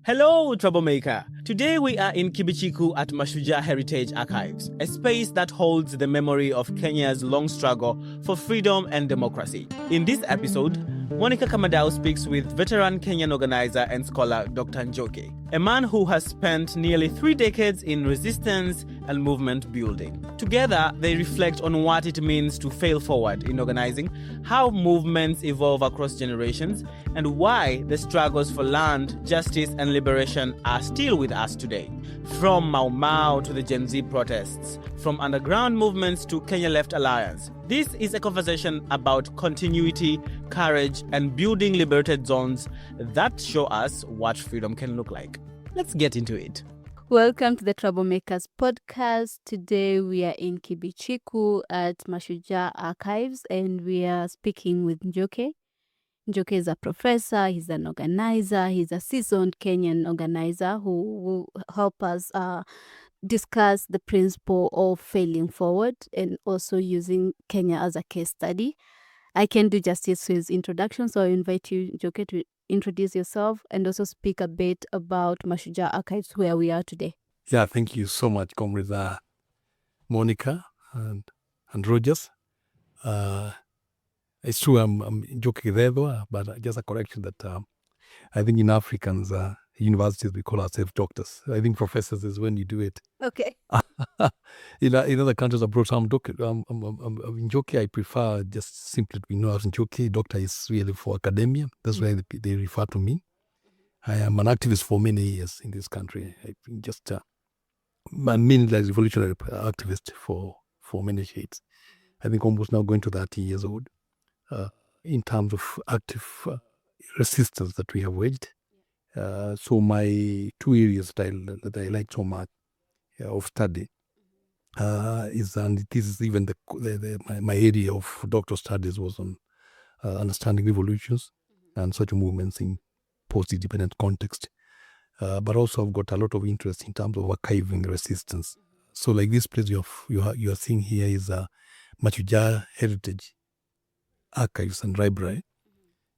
Hello, troublemaker. Today we are in Kibichuku at Mashujaa Heritage Archives, a space that holds the memory of Kenya's long struggle for freedom and democracy. In this episode, Monica Kamandau speaks with veteran Kenyan organizer and scholar Dr. Njuki, a man who has spent nearly 3 decades in resistance and movement building. Together, they reflect on what it means to fail forward in organizing, how movements evolve across generations, and why the struggles for land, justice, and liberation are still with us today. From Mau Mau to the Gen Z protests, from underground movements to Kenya Left Alliance, this is a conversation about continuity, courage, and building liberated zones that show us what freedom can look like. Let's get into it. Welcome to the Troublemakers podcast. Today we are in Kibichuku at Mashujaa Archives and we are speaking with Njuki. Njuki is a professor, he's an organizer, he's a seasoned Kenyan organizer who will help us discuss the principle of failing forward and also using Kenya as a case study. I can do justice to his introduction, so I invite you, Njuki, to introduce yourself and also speak a bit about Mashujaa Archives, where we are today. Yeah, thank you so much, comrades Monica and Rogers. It's true, I'm Njuki Githethwa, but just a correction that I think in Africans, universities, we call ourselves doctors. I think professors is when you do it. Okay. In other countries abroad, I'm Njuki. I prefer just simply to be known as Njuki. Doctor is really for academia. That's why they refer to me. I am an activist for many years in this country. I've been just mainly like revolutionary activist for many shades. I think almost now going to 30 years old. In terms of active resistance that we have waged. So my 2 areas that I like so much of study is, and this is even my area of doctoral studies was on understanding revolutions and social movements in post-independent context. But also I've got a lot of interest in terms of archiving resistance. So like this place you are seeing here is Mashujaa Heritage Archives and Library.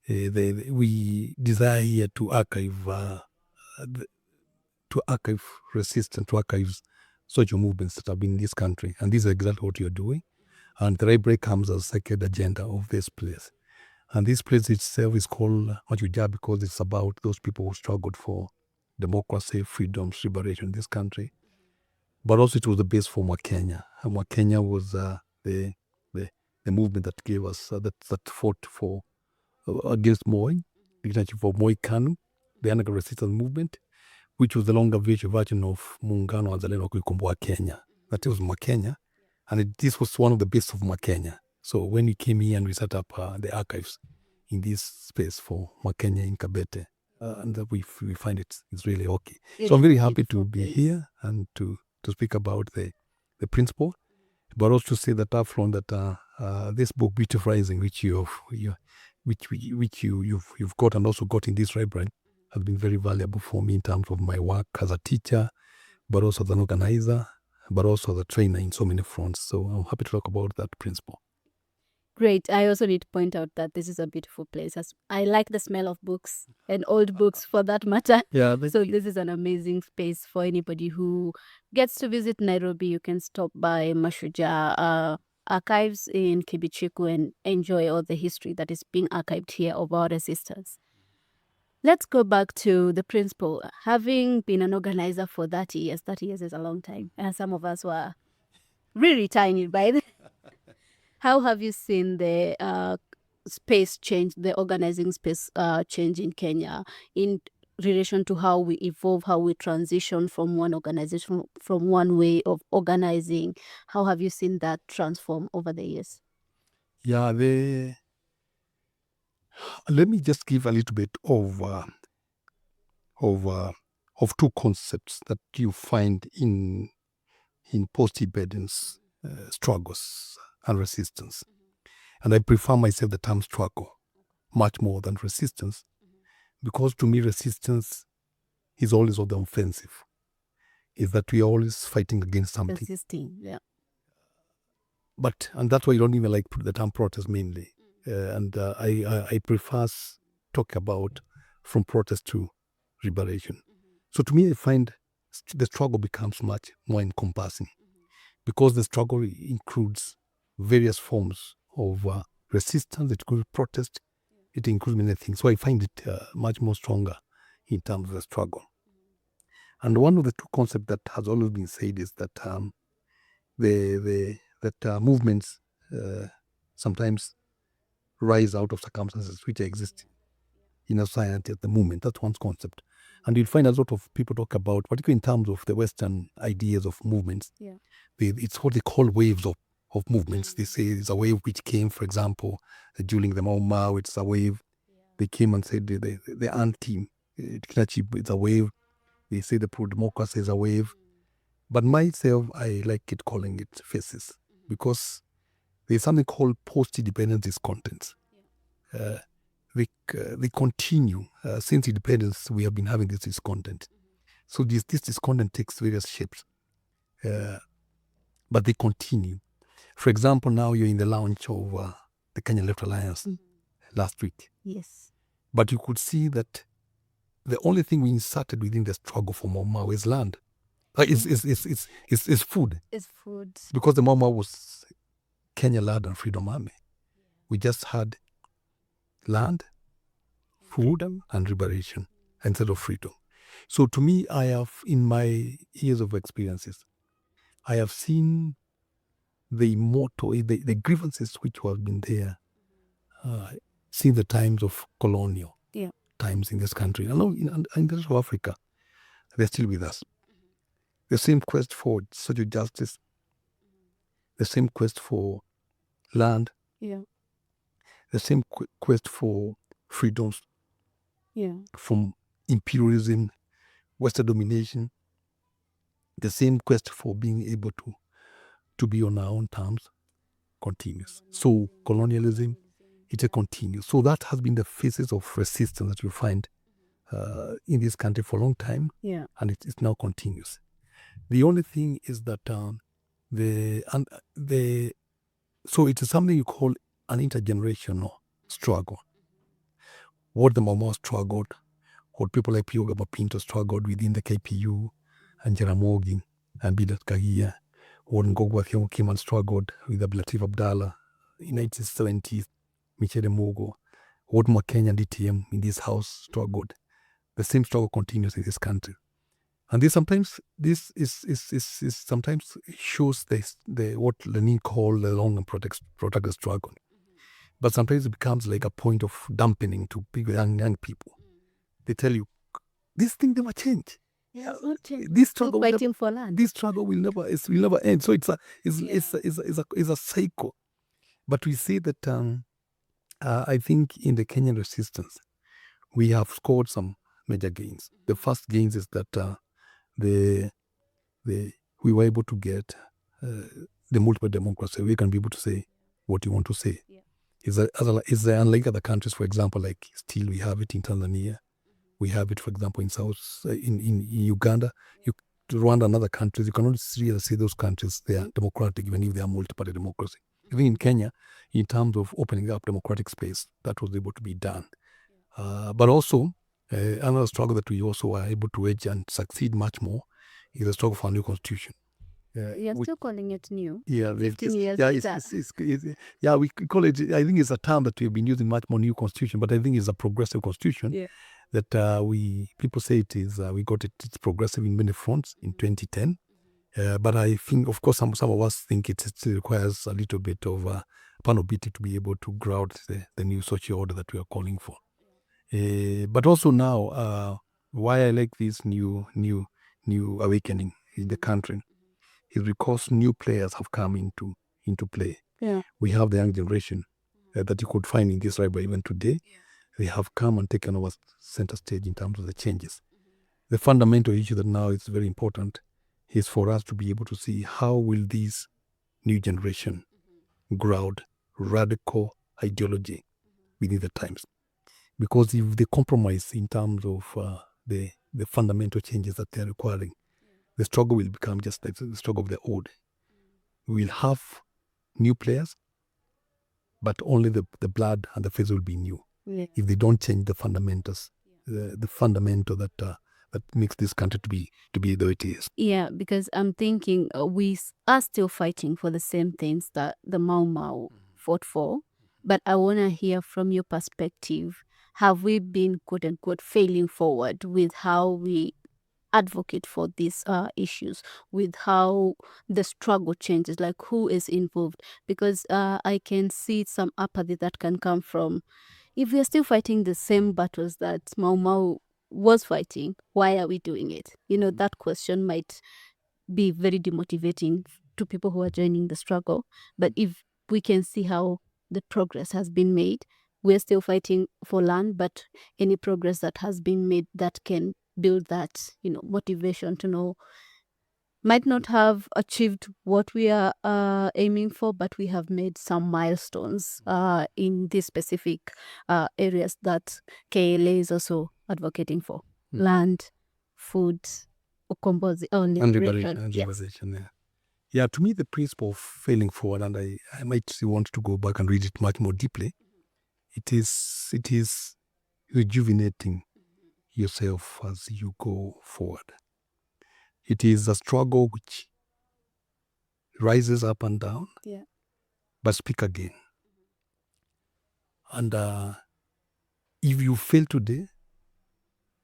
We desire here to archive resistance, to archive social movements that have been in this country, and this is exactly what you're doing. And the library comes as a second agenda of this place. And this place itself is called Mashujaa because it's about those people who struggled for democracy, freedom, liberation in this country. But also it was the base for Mwakenya. And Mwakenya was the movement that gave us, that fought for against Moi, dictatorship for Moi Kanu, the anarcho resistance movement, which was the longer version of Muungano wa Wazalendo wa Kuikomboa Kenya. That was Mwakenya, and this was one of the base of Mwakenya. So when we came here and we set up the archives in this space for Mwakenya in Kabete, and that we find it's really okay. So I'm very happy to be here and to speak about the principle, but also to say that I've learned that this book, Rising, which you've got and also got in this library, has been very valuable for me in terms of my work as a teacher, but also as an organizer, but also as a trainer in so many fronts. So I'm happy to talk about that principle. Great. I also need to point out that this is a beautiful place. I like the smell of books and old books for that matter. Yeah. So this is an amazing space for anybody who gets to visit Nairobi. You can stop by Mashujaa Archives in Kibichuku and enjoy all the history that is being archived here of our resistance. Let's go back to the principle. Having been an organizer for 30 years is a long time. And some of us were really tiny by then. How have you seen the space change, the organizing space change in Kenya in relation to how we evolve, how we transition from one organization, from one way of organizing? How have you seen that transform over the years? Yeah, let me just give a little bit of two concepts that you find in post-independence struggles and resistance. And I prefer myself the term struggle much more than resistance, because to me resistance is always on the offensive. Is that we are always fighting against something. Resisting, yeah. And that's why you don't even like the term protest mainly. I prefer talk about from protest to liberation. So to me, I find the struggle becomes much more encompassing because the struggle includes various forms of resistance, it includes protest, it includes many things. So I find it much more stronger in terms of the struggle. And one of the two concepts that has always been said is that movements sometimes rise out of circumstances which exist in a society at the moment. That's one concept. And you'll find a lot of people talk about, particularly in terms of the Western ideas of movements, it's what they call waves of movements. They say it's a wave which came, for example, during the Mau Mau, it's a wave. They came and said the anti, it's a wave. They say the pro-democracy is a wave. But myself, I like it calling it phases because there's something called post-independence discontents. They continue. Since independence, we have been having this discontent. So this discontent takes various shapes, but they continue. For example, now you're in the launch of the Kenyan Left Alliance last week. Yes. But you could see that the only thing we inserted within the struggle for Mau Mau is land. It's food. It's food. Because the Mau Mau was Kenya Land and Freedom Army. We just had land, food, and liberation instead of freedom. So to me, I have, in my years of experiences, I have seen the motto, the grievances which have been there since the times of colonial times in this country. I know in the rest of Africa, they're still with us. The same quest for social justice, the same quest for land, the same quest for freedoms from imperialism, Western domination, the same quest for being able to be on our own terms continues. So colonialism, it continues. So that has been the phases of resistance that you find in this country for a long time, and it now continues. The only thing is that so it is something you call an intergenerational struggle. What the Mau Mau struggled, what people like Pio Gabapinto struggled within the KPU, and Jaramogi and Bidat Kagia, what Ngogwa Thiong'o came and struggled with Abdulatif Abdallah in 1970s, Michele Mugo, what Mwakenya and DTM in this house struggled. The same struggle continues in this country. And this sometimes sometimes shows the what Lenin called the long and protracted struggle. But sometimes it becomes like a point of dampening to young people. They tell you, this thing never change. This struggle, fighting for land. This struggle will never end. So it's a cycle. But we see that I think in the Kenyan resistance, we have scored some major gains. The first gains is that we were able to get the multiple democracy. We can be able to say what you want to say. Is unlike other countries, for example, like still we have it in Tanzania. We have it, for example, in Uganda, Rwanda and other countries. You can only really say those countries, they are democratic, even if they are multi-party democracy. Even in Kenya, in terms of opening up democratic space, that was able to be done. But also, another struggle that we also are able to edge and succeed much more is the struggle for a new constitution. You're still calling it new. Yeah, 15 years later. We call it, I think it's a term that we've been using much more, new constitution, but I think it's a progressive constitution that people say it is, we got it, it's progressive in many fronts in 2010. But I think, of course, some of us think it still requires a little bit of panobiti to be able to ground the new social order that we are calling for. But also now, why I like this new awakening in the country is because new players have come into play. We have the young generation that you could find in this library even today. They have come and taken over center stage in terms of the changes. The fundamental issue that now is very important is for us to be able to see how will this new generation ground radical ideology within the times. Because if they compromise in terms of the fundamental changes that they're requiring, the struggle will become just like the struggle of the old. We'll have new players, but only the blood and the face will be new. If they don't change the fundamentals, the fundamental that that makes this country to be the way it is. Yeah, because I'm thinking we are still fighting for the same things that the Mau Mau fought for. But I want to hear from your perspective, have we been, quote unquote, failing forward with how we advocate for these issues, with how the struggle changes, like who is involved? Because I can see some apathy that can come from, if we are still fighting the same battles that Mau Mau was fighting, why are we doing it? That question might be very demotivating to people who are joining the struggle. But if we can see how the progress has been made, we're still fighting for land, but any progress that has been made that can build that, motivation to know, might not have achieved what we are aiming for, but we have made some milestones in these specific areas that KLA is also advocating for. Land, food, liberation. And liberation, yeah. Yeah, to me, the principle of failing forward, and I might want to go back and read it much more deeply, it is rejuvenating yourself as you go forward. It is a struggle which rises up and down, but speak again. And if you fail today,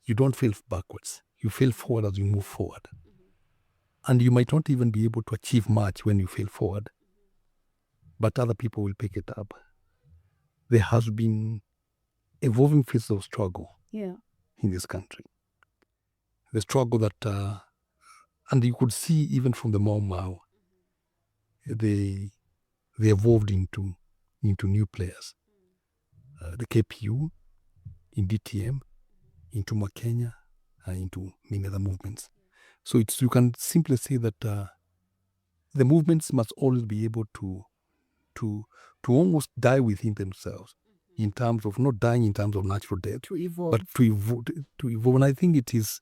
you don't fail backwards. You fail forward as you move forward. And you might not even be able to achieve much when you fail forward, but other people will pick it up. There has been evolving phases of struggle in this country. The struggle that, and you could see even from the Mau Mau, they evolved into new players. The KPU, in DTM, into Makenya, into many other movements. So you can simply say that the movements must always be able to almost die within themselves, in terms of not dying in terms of natural death, to evolve. but to evolve. And I think it is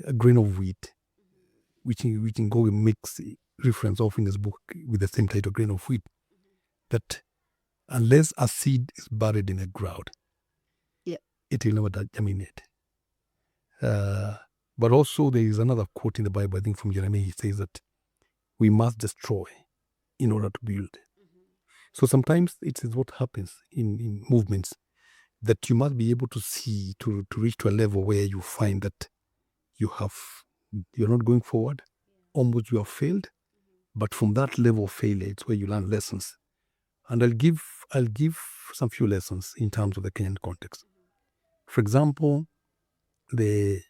a grain of wheat, which Ngowi makes reference of in his book with the same title, Grain of Wheat, that unless a seed is buried in the ground, it will never germinate. But also there is another quote in the Bible, I think from Jeremiah. He says that we must destroy in order to build. So sometimes it is what happens in movements, that you must be able to see, to reach to a level where you find that you're not going forward, almost you have failed, but from that level of failure, it's where you learn lessons. And I'll give some few lessons in terms of the Kenyan context. For example, and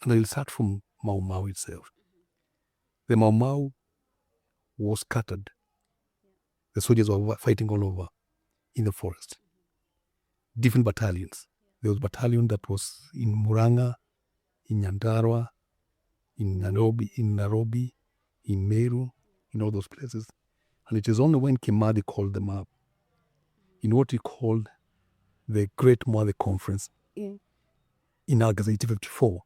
I'll start from Mau Mau itself. The Mau Mau was scattered. The soldiers were fighting all over in the forest. Different battalions. There was a battalion that was in Murang'a, in Nyandarua, in Nairobi, in Meru, in all those places. And it is only when Kimathi called them up in what he called the Great Mother Conference in August 1854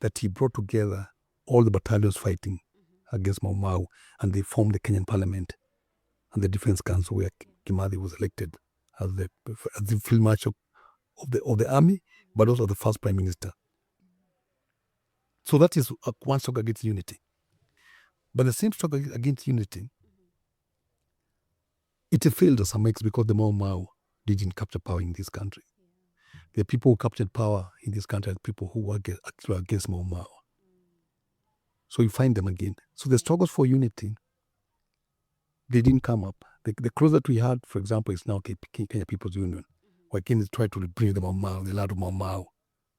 that he brought together all the battalions fighting against Mau Mau, and they formed the Kenyan Parliament and the Defense Council, where Kimathi was elected as the field marshal of the army, but also the first prime minister. So that is one struggle against unity. But the same struggle against unity, it failed to some extent because the Mau Mau didn't capture power in this country. The people who captured power in this country are people who were actually against Mau Mau. So you find them again. So the struggles for unity, they didn't come up. The closest we had, for example, is now Kenya People's Union, where Kenya tried to bring the Mau Mau, the land of Mau Mau,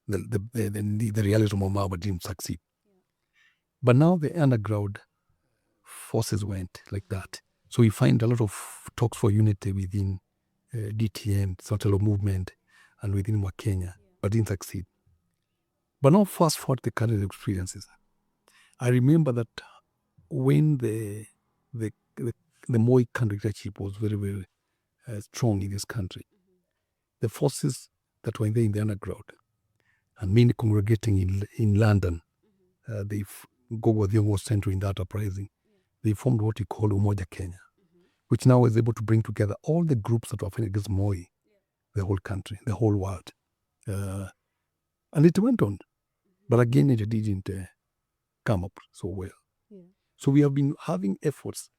the reality of Mau Mau, but didn't succeed. But now the underground forces went like that. So we find a lot of talks for unity within DTM, Sotelo movement, and within Kenya, but didn't succeed. But now fast forward the current experiences. I remember that when the Moi candidatureship was very, very strong in this country, the forces that were there in the underground, and many congregating in London, they Gogo Thiong'o was central in that uprising. They formed what we call Umoja Kenya, which now is able to bring together all the groups that were fighting against Moi the whole country, the whole world. And it went on. But again, it didn't come up so well. Yeah. So we have been having efforts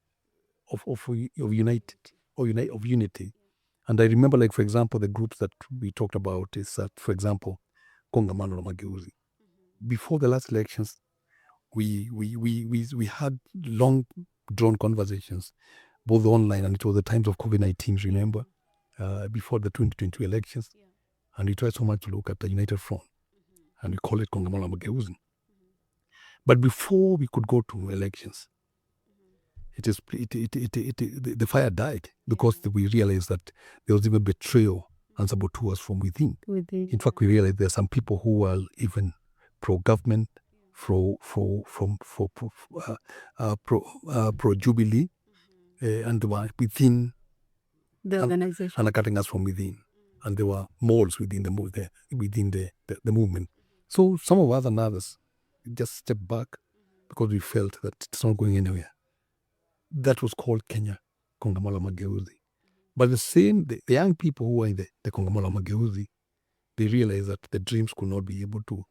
of unity. And I remember, like, for example, the groups that we talked about is that, for example, Kongamano la Mageuzi. Before the last elections, we had long drawn conversations, both online, and it was the times of COVID-19, remember, before the 2022 elections. And we tried so much to look at the United Front, and we call it Kongamano la Mageuzi. But before we could go to elections, the fire died because we realized that there was even betrayal and saboteurs from within. In fact, we realized there are some people who were even pro-government, pro-Jubilee, and they were within the organization, and are cutting us from within. And there were moles within the movement. So some of us and others just stepped back because we felt that it's not going anywhere. That was called Kenya Kongamano la Mageuzi. But the young people who were in the Kongamano la Mageuzi, they realized that the dreams could not be able to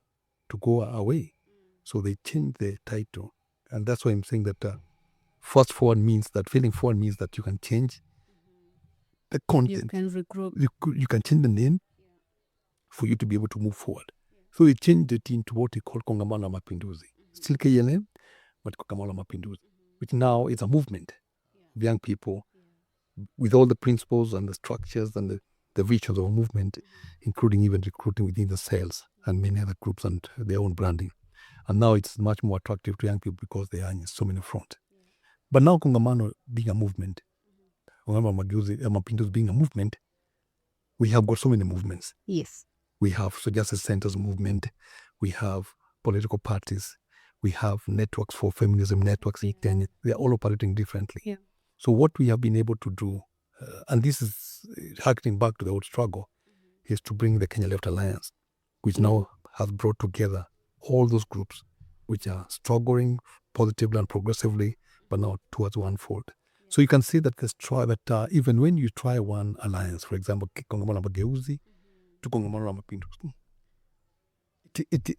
go away. So they changed the title. And that's why I'm saying that fast forward means that, feeling forward means that you can change the content. You can regroup. You can change the name for you to be able to move forward. So they changed it into what we call Kongamano la Mapinduzi. Still KLM, but Kongamano la Mapinduzi, which now is a movement of young people with all the principles and the structures and the visions of a movement, including even recruiting within the cells and many other groups and their own branding. And now it's much more attractive to young people because they are in so many fronts. But now Kongamano being a movement, Mapinduzi being a movement, we have got so many movements. Yes. We have social justice centers movement, we have political parties, we have networks for feminism, networks in Kenya. They are all operating differently. Yeah. So what we have been able to do, and this is harkening back to the old struggle, is to bring the Kenya Left Alliance, which now has brought together all those groups which are struggling positively and progressively, but now towards one fold. So you can see that even when you try one alliance, for example, Kongamano la Mageuzi to Kongamano la Mapinduzi,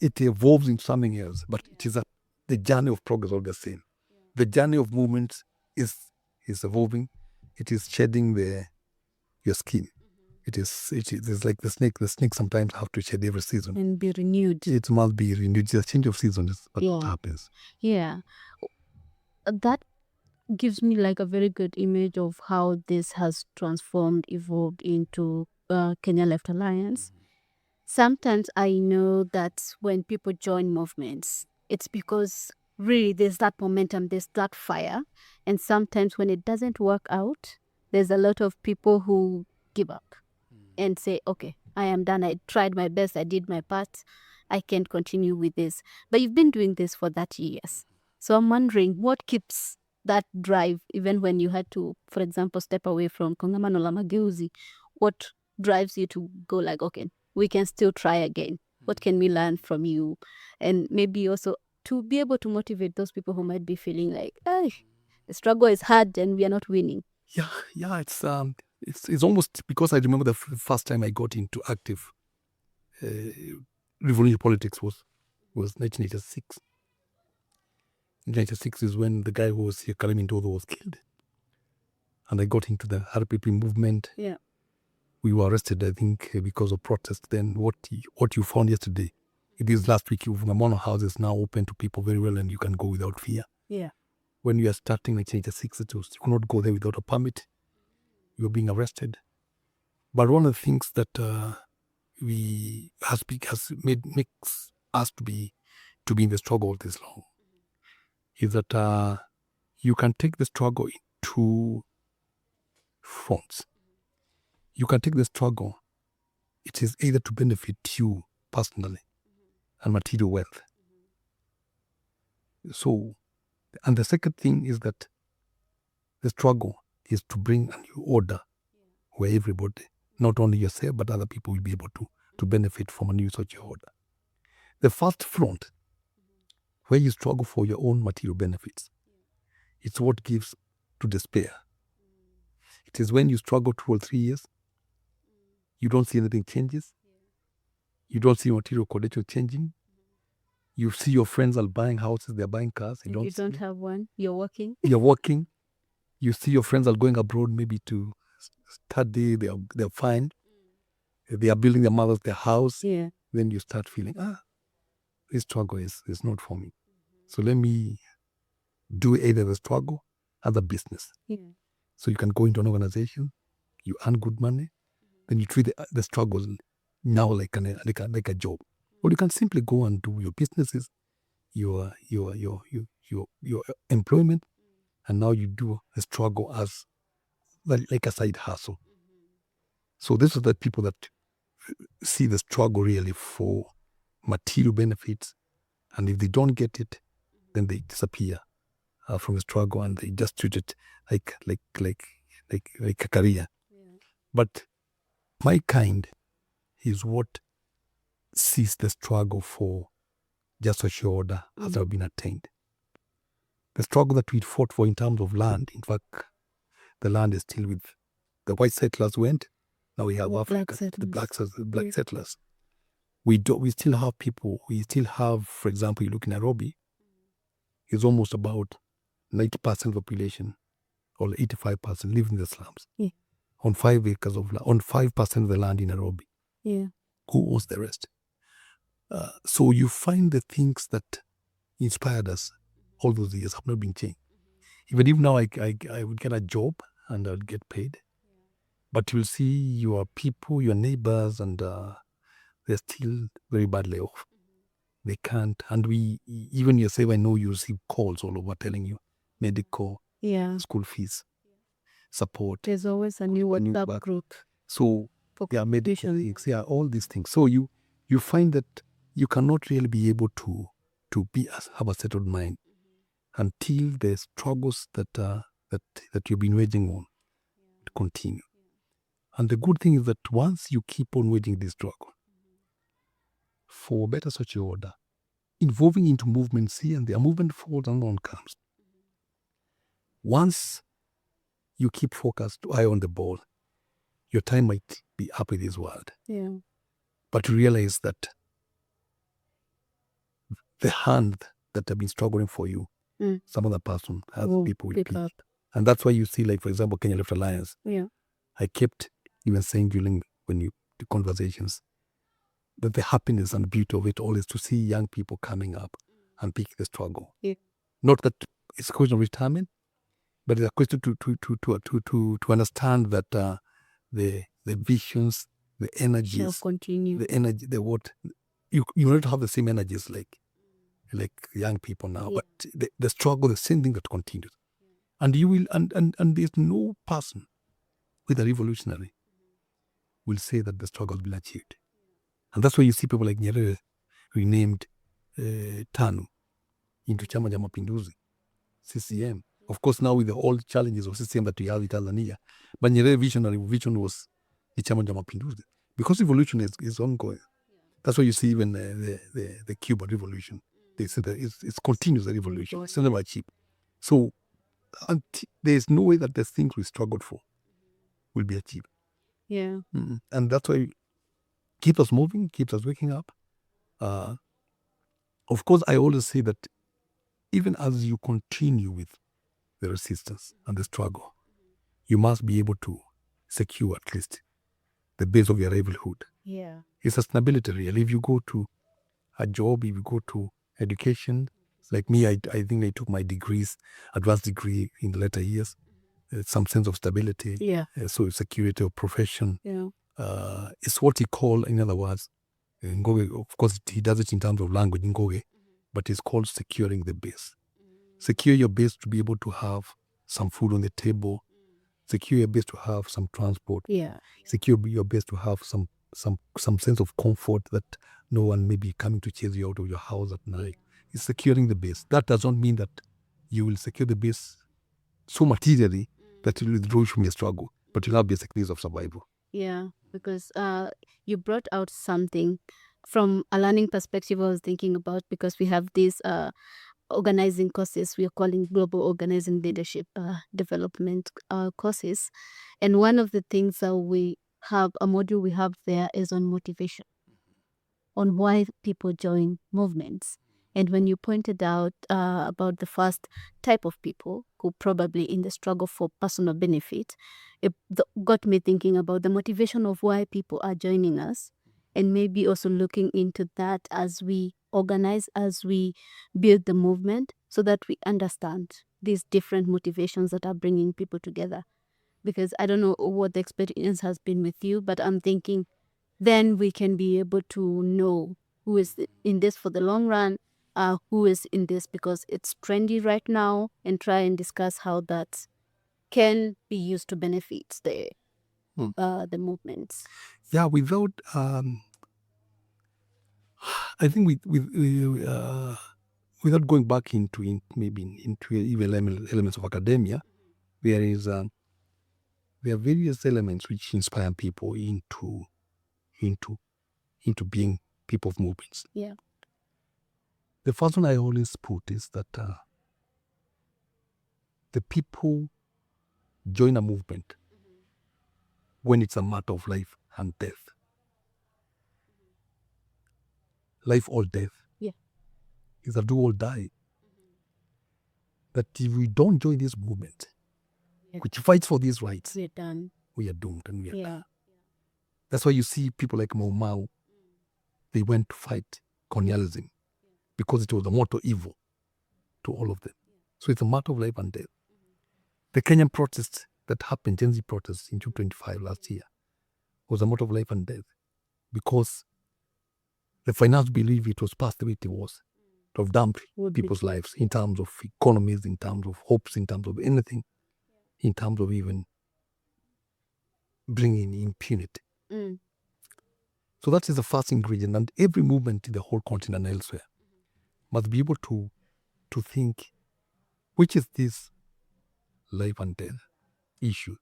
it evolves into something else, but it is the journey of progress all the same. The journey of movement is evolving. It is shedding your skin. It is like the snake. The snake sometimes have to shed every season and be renewed. It must be renewed. It's a change of season is what happens. Yeah, that gives me like a very good image of how this has transformed, evolved into Kenya Left Alliance. Sometimes I know that when people join movements, it's because really there's that momentum, there's that fire. And sometimes when it doesn't work out, there's a lot of people who give up and say, okay, I am done. I tried my best. I did my part. I can't continue with this. But you've been doing this for 30 years. So I'm wondering what keeps that drive, even when you had to, for example, step away from Kongamano la Mageuzi. What drives you to go like, okay, we can still try again. What can we learn from you? And maybe also to be able to motivate those people who might be feeling like, hey, the struggle is hard and we are not winning. Yeah, it's almost, because I remember the first time I got into active revolutionary politics was 1986. 1986 is when the guy who was here, Kalemi Ndodo, was killed. And I got into the RPP movement. Yeah. We were arrested, I think, because of protest. Then what you found yesterday, it is last week, Kongamano House is now open to people very well and you can go without fear. Yeah. When you are starting 1986, you cannot go there without a permit. You're being arrested. But one of the things that makes us to be in the struggle this long is that you can take the struggle in two fronts. You can take the struggle, it is either to benefit you personally and material wealth. So, and the second thing is that the struggle is to bring a new order where everybody, not only yourself, but other people will be able to benefit from a new social order. The first front, where you struggle for your own material benefits, it's what gives to despair. It is when you struggle 2 or 3 years, You don't see anything changes. You don't see material condition changing. You see your friends are buying houses, they're buying cars. You don't have one. You're working. You're working. You see your friends are going abroad maybe to study. They're fine. They are building their house. Yeah. Then you start feeling, this struggle is not for me. So let me do either the struggle or the business. Yeah. So you can go into an organization, you earn good money, then you treat the struggles now like a job. Or you can simply go and do your businesses, your employment, and now you do a struggle as like a side hustle. So these are the people that see the struggle really for material benefits, and if they don't get it, then they disappear from the struggle and they just treat it like a career. Yeah. But my kind is what sees the struggle for just social order has now been attained. The struggle that we fought for in terms of land, in fact, the land is still with the white settlers went. Now we have Africa, the black settlers. We still have people. We still have, for example, you look in Nairobi, it's almost about 90% of the population or 85% live in the slums. Yeah. On 5 acres of land, on 5% of the land in Nairobi. Yeah. Who owns the rest? So you find the things that inspired us all those years have not been changed. Even if now I would get a job and I'd get paid, but you'll see your people, your neighbors, and they're still very badly off. They can't. And even yourself, I know you receive calls all over telling you medical, school fees, support. There's always a new WhatsApp group. So there are medical things, all these things. So you find that you cannot really be able to have a settled mind until the struggles that you've been waging on continue. And the good thing is that once you keep on waging this struggle for better social order, involving into movements here and there, movement falls and on comes. Once you keep focused, eye on the ball, your time might be up with this world. Yeah. But you realize that the hand that have been struggling for you, some other person has people will pick up. And that's why you see, like, for example, Kenya Left Alliance. Yeah. I kept even saying during the conversations that the happiness and beauty of it all is to see young people coming up and pick the struggle. Yeah. Not that it's a question of retirement, but it's a question to understand that the visions, the energies shall continue. The energy, you not have the same energies like young people now, but the struggle, the same thing that continues. And you will, and there's no person with a revolutionary will say that the struggle has been achieved. And that's why you see people like Nyerere renamed TANU into Chama cha Mapinduzi, CCM. Of course, now with the old challenges of CCM that we have in Tanzania, but Nyerere's vision was the Chama cha Mapinduzi, because evolution is ongoing. That's why you see even the Cuban Revolution. They say that it's continuous revolution. It's never achieved. So there's no way that the things we struggled for will be achieved. Yeah. And that's why keeps us moving, keeps us waking up. Of course, I always say that even as you continue with the resistance and the struggle, you must be able to secure at least the base of your livelihood. Yeah. It's sustainability real. If you go to a job, if you go to education, like me, I think I took my advanced degree in the later years, some sense of stability. Yeah. So security of profession. Yeah. It's what he called, in other words, Ngoge, of course, he does it in terms of language, Ngoge, but it's called securing the base. Secure your base to be able to have some food on the table. Secure your base to have some transport. Yeah. Secure your base to have some sense of comfort that no one may be coming to chase you out of your house at night. It's securing the base. That does not mean that you will secure the base so materially that you will withdraw you from your struggle, but you'll have basic needs of survival. Yeah, because you brought out something from a learning perspective I was thinking about, because we have these organizing courses we are calling global organizing leadership development courses. And one of the things that we have a module we have there is on motivation, on why people join movements. And when you pointed out about the first type of people who probably in the struggle for personal benefit, it got me thinking about the motivation of why people are joining us, and maybe also looking into that as we organize, as we build the movement, so that we understand these different motivations that are bringing people together. Because I don't know what the experience has been with you, but I'm thinking then we can be able to know who is in this for the long run, who is in this because it's trendy right now, and try and discuss how that can be used to benefit the movements. Yeah, without I think without going back into even elements of academia, there are various elements which inspire people into being people of movements. Yeah. The first one I always put is that the people join a movement when it's a matter of life and death. Life or death. Yeah. Is a do or die. That if we don't join this movement, which fights for these rights, we're done. We are doomed and we are Yeah. done. That's why you see people like Mau, they went to fight colonialism because it was a mortal evil to all of them. So it's a matter of life and death. The Kenyan protests that happened, Gen Z protests in 2025 last year, was a matter of life and death because the finance believed it was past the way it was to have dumped people's lives in terms of economies, in terms of hopes, in terms of anything, in terms of even bringing impunity. So that is the first ingredient, and every movement in the whole continent and elsewhere must be able to think, which is this life and death issue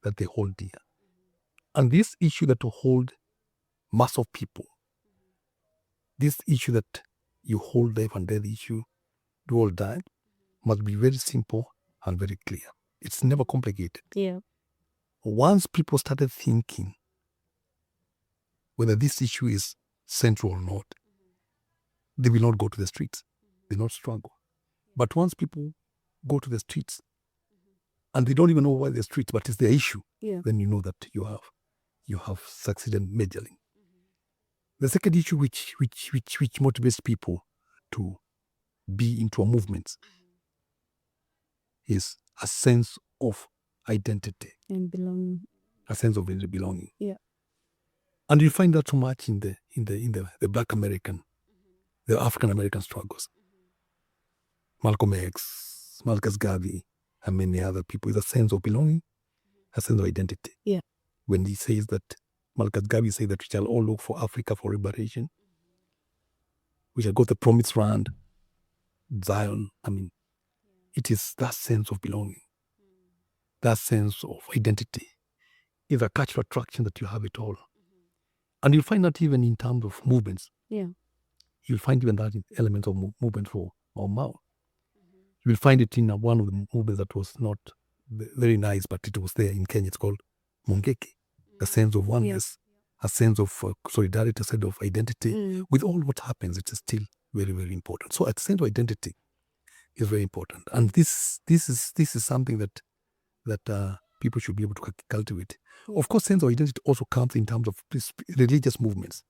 that they hold dear. And this issue that to hold mass of people, this issue that you hold life and death issue, do or die, must be very simple and very clear. It's never complicated. Yeah. Once people started thinking whether this issue is central or not, they will not go to the streets. They will not struggle. But once people go to the streets and they don't even know why the streets, but it's their issue, then you know that you have succeeded majorly. The second issue which motivates people to be into a movement is a sense of identity and belonging. A sense of belonging. Yeah. And you find that so much in the Black American, the African American struggles. Malcolm X, Malcolm Garvey, and many other people, is a sense of belonging, a sense of identity. Yeah. When he says that, Malcolm Garvey says that we shall all look for Africa for liberation. We shall go to the promised land, Zion. I mean, it is that sense of belonging, that sense of identity. Is a cultural attraction that you have it all. And you'll find that even in terms of movements. Yeah. You'll find even that in elements of movement for Mau. You'll find it in one of the movements that was not very nice, but it was there in Kenya. It's called Mungeki. A sense of oneness, a sense of solidarity, a sense of identity. With all what happens, it is still very, very important. So a sense of identity is very important. And this is something that people should be able to cultivate. Of course, sense of identity also comes in terms of religious movements.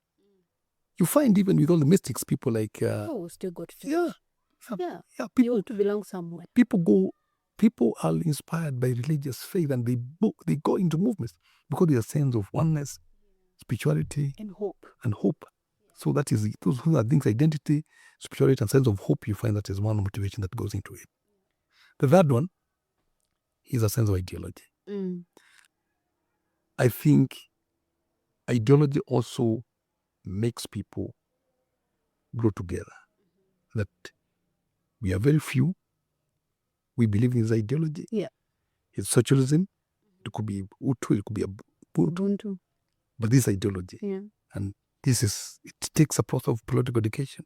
You find even with all the mystics, people like still go to church. Yeah. People, you want to belong somewhere. People are inspired by religious faith, and they go into movements because there's a sense of oneness, spirituality, and hope. So that is those are things: identity, spirituality, and sense of hope. You find that is one motivation that goes into it. The third one is a sense of ideology. I think ideology also makes people grow together. That we are very few. We believe in this ideology. Yeah. It's socialism. It could be Utu, it could be Ubuntu. But this ideology. Yeah. And it takes a process of political education,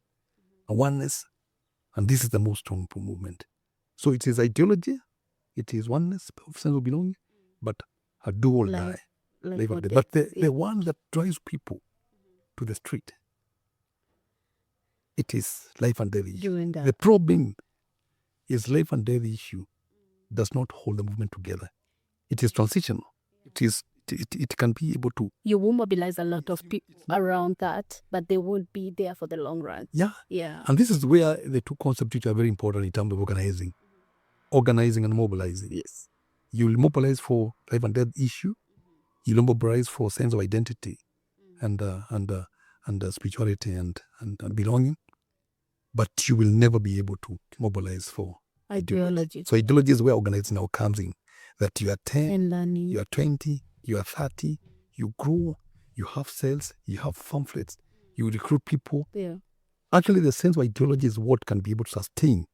a oneness, and this is the most strong movement. So it is ideology, it is oneness, sense of belonging, but a do or die. Like life what and death. they- But the one that drives people to the street, it is life and death issue. Doing that. The problem is life and death issue does not hold the movement together. It is transitional. It can be able to. You will mobilize a lot of people around that, but they won't be there for the long run. Yeah. Yeah. And this is where the two concepts which are very important in terms of organizing. Organizing and mobilizing. Yes. You'll mobilize for life and death issue. You'll mobilize for sense of identity and spirituality and belonging. But you will never be able to mobilize for Ideology. So ideology is where organizing now comes in. That you are 10, And learning. you are 20, you are 30, you grow, you have cells, you have pamphlets, you recruit people. Yeah. Actually, the sense of ideology is what can be able to sustain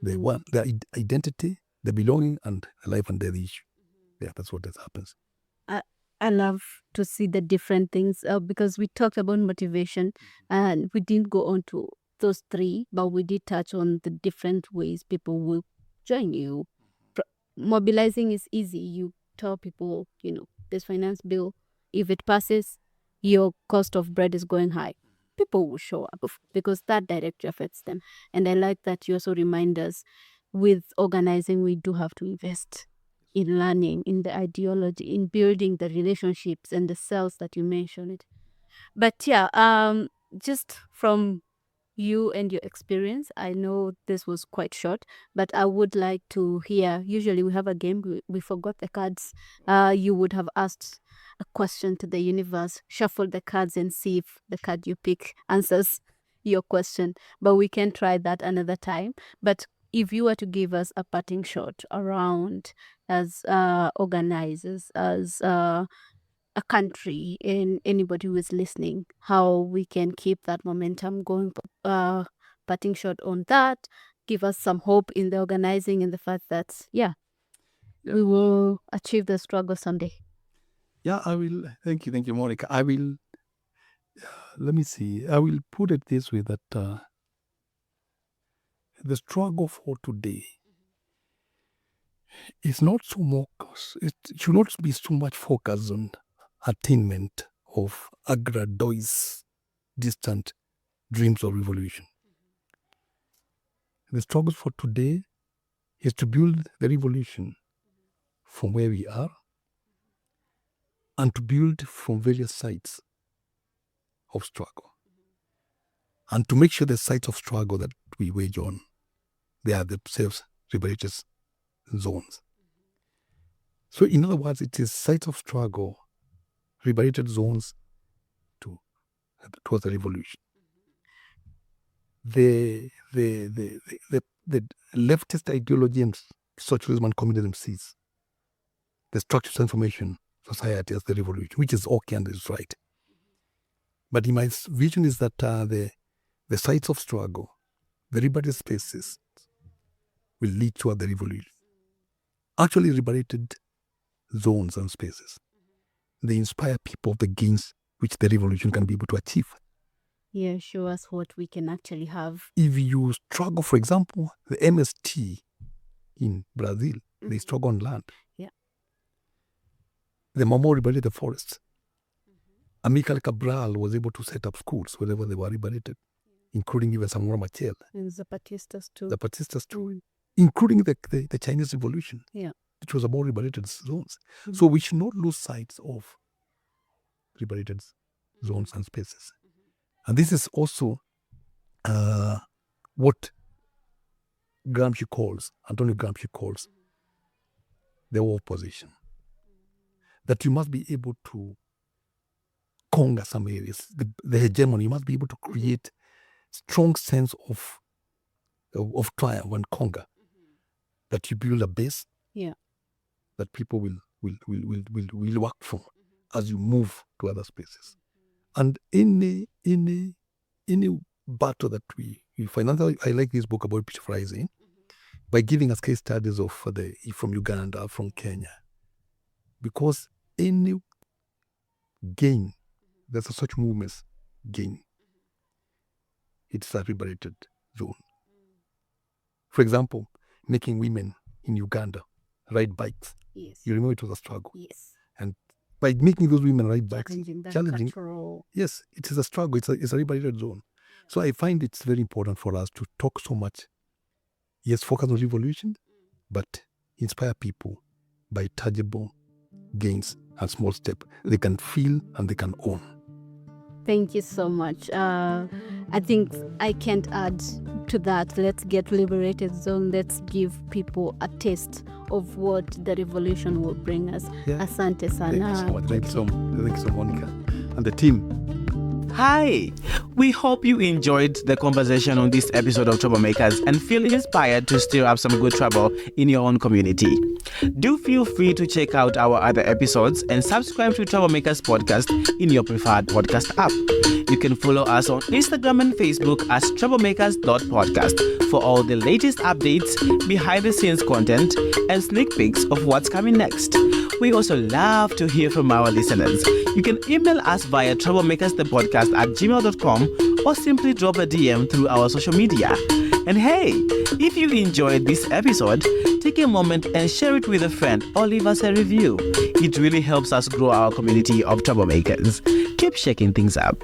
the identity, the belonging, and the life and death issue. Yeah, that's what happens. I love to see the different things because we talked about motivation and we didn't go on to those three, but we did touch on the different ways people will join you. Mobilizing is easy. You tell people, this finance bill, if it passes, your cost of bread is going high. People will show up because that directly affects them. And I like that you also remind us with organizing, we do have to invest in learning, in the ideology, in building the relationships and the cells that you mentioned. But yeah, just from you and your experience, I know this was quite short, but I would like to hear, usually we have a game, we forgot the cards. You would have asked a question to the universe, shuffle the cards and see if the card you pick answers your question. But we can try that another time. But if you were to give us a parting shot around as organizers, as a country, and anybody who is listening, how we can keep that momentum going, parting shot on that, give us some hope in the organizing and the fact that, we will achieve the struggle someday. Yeah, I will. Thank you, Monica. I will. Let me see. I will put it this way that the struggle for today is not so much. It should not be so much focused on attainment of aggrandized, distant dreams of revolution. The struggle for today is to build the revolution from where we are and to build from various sites of struggle and to make sure the sites of struggle that we wage on, they are themselves liberated zones. So in other words, it is sites of struggle, liberated zones towards the revolution. The leftist ideology and socialism and communism sees the structured transformation society as the revolution, which is okay and is right. But in my vision is that the sites of struggle, the liberated spaces, will lead toward the revolution. Actually, liberated zones and spaces, they inspire people of the gains which the revolution can be able to achieve. Yeah, show us what we can actually have. If you struggle, for example, the MST in Brazil, they struggle on land. Yeah. The Mamo liberated the forests. Amílcar Cabral was able to set up schools wherever they were liberated, including even Samora Machel. And Zapatistas too. Zapatistas too, including the Chinese Revolution, which was about liberated zones. So we should not lose sight of liberated zones and spaces. And this is also what Antonio Gramsci calls the war position. That you must be able to conquer some areas, the hegemony. You must be able to create strong sense of triumph and conquer. That you build a base that people will work from as you move to other spaces. And any battle that we find, I like this book about Rising, by giving us case studies of from Uganda, from Kenya, because any gain, there's a such movements gain, it's a liberated zone. For example, making women in Uganda ride bikes. Yes. You remember it was a struggle. Yes. And by making those women right back. Challenging. Yes, it is a struggle. It's a liberated zone. So I find it's very important for us to talk so much. Yes, focus on revolution, but inspire people by tangible gains and small steps they can feel and they can own. Thank you so much. I think I can't add to that. Let's get liberated zone. Let's give people a taste of what the revolution will bring us. Yeah. Asante sana. Thank you so much. Thank you so Monica. And the team. Hi! We hope you enjoyed the conversation on this episode of Troublemakers and feel inspired to stir up some good trouble in your own community. Do feel free to check out our other episodes and subscribe to Troublemakers Podcast in your preferred podcast app. You can follow us on Instagram and Facebook as troublemakers.podcast for all the latest updates, behind-the-scenes content, and sneak peeks of what's coming next. We also love to hear from our listeners. You can email us via troublemakersthepodcast@gmail.com or simply drop a DM through our social media. And hey, if you enjoyed this episode, take a moment and share it with a friend or leave us a review. It really helps us grow our community of troublemakers. Keep shaking things up.